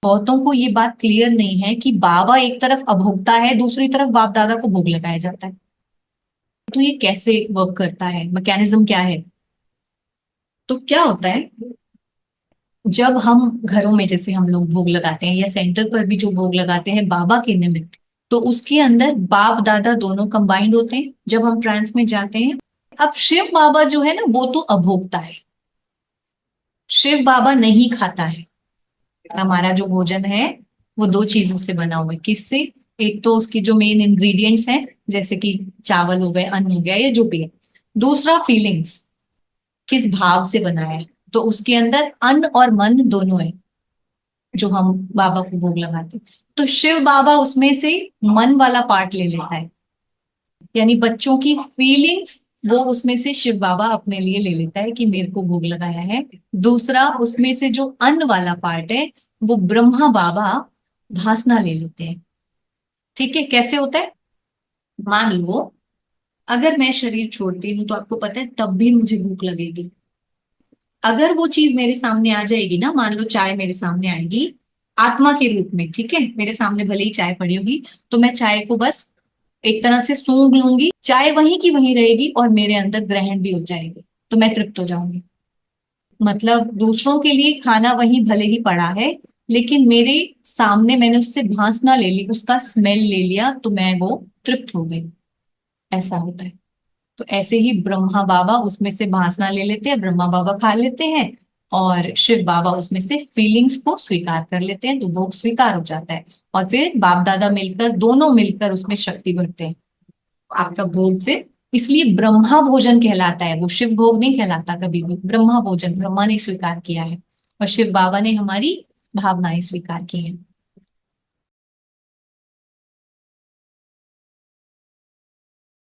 बहुतों को ये बात क्लियर नहीं है कि बाबा एक तरफ अभोक्ता है, दूसरी तरफ बाप दादा को भोग लगाया जाता है। तो ये कैसे वर्क करता है, मैकेनिज्म क्या है? तो क्या होता है, जब हम घरों में जैसे हम लोग भोग लगाते हैं या सेंटर पर भी जो भोग लगाते हैं बाबा के निमित्त, तो उसके अंदर बाप दादा दोनों कंबाइंड होते हैं जब हम ट्रांस में जाते हैं। अब शिव बाबा जो है ना, वो तो अभोक्ता है। शिव बाबा नहीं खाता है। हमारा जो भोजन है वो दो चीजों से बना हुआ है। किससे? एक तो उसकी जो मेन इंग्रेडिएंट्स हैं, जैसे कि चावल हो गए, अन्न हो गया, या जो भी है। दूसरा फीलिंग्स, किस भाव से बना है। तो उसके अंदर अन्न और मन दोनों है जो हम बाबा को भोग लगाते हैं। तो शिव बाबा उसमें से मन वाला पार्ट ले लेता है, यानी बच्चों की फीलिंग्स वो उसमें से शिव बाबा अपने लिए ले लेता है कि मेरे को भोग लगाया है। दूसरा, उसमें से जो अन्न वाला पार्ट है वो ब्रह्मा बाबा भासना ले लेते हैं। ठीक है, कैसे होता है? मान लो, अगर मैं शरीर छोड़ती हूँ तो आपको पता है तब भी मुझे भूख लगेगी। अगर वो चीज मेरे सामने आ जाएगी ना, मान लो चाय मेरे सामने आएगी आत्मा के रूप में, ठीक है, मेरे सामने भले ही चाय पड़ी होगी, तो मैं चाय को बस एक तरह से सूंघ लूंगी, चाय वहीं की वहीं रहेगी और मेरे अंदर ग्रहण भी हो जाएगी, तो मैं तृप्त हो जाऊंगी। मतलब दूसरों के लिए खाना वहीं भले ही पड़ा है, लेकिन मेरे सामने मैंने उससे भांसना ले ली, उसका स्मेल ले लिया, तो मैं वो तृप्त हो गई। ऐसा होता है। तो ऐसे ही ब्रह्मा बाबा उसमें से भासना ले लेते हैं, ब्रह्मा बाबा खा लेते हैं, और शिव बाबा उसमें से फीलिंग्स को स्वीकार कर लेते हैं, तो भोग स्वीकार हो जाता है। और फिर बाप दादा मिलकर, दोनों मिलकर उसमें शक्ति भरते हैं। आपका भोग फिर इसलिए ब्रह्मा भोजन कहलाता है, वो शिव भोग नहीं कहलाता कभी भी। ब्रह्मा भोजन ब्रह्मा ने स्वीकार किया है और शिव बाबा ने हमारी भावनाएं स्वीकार की हैं।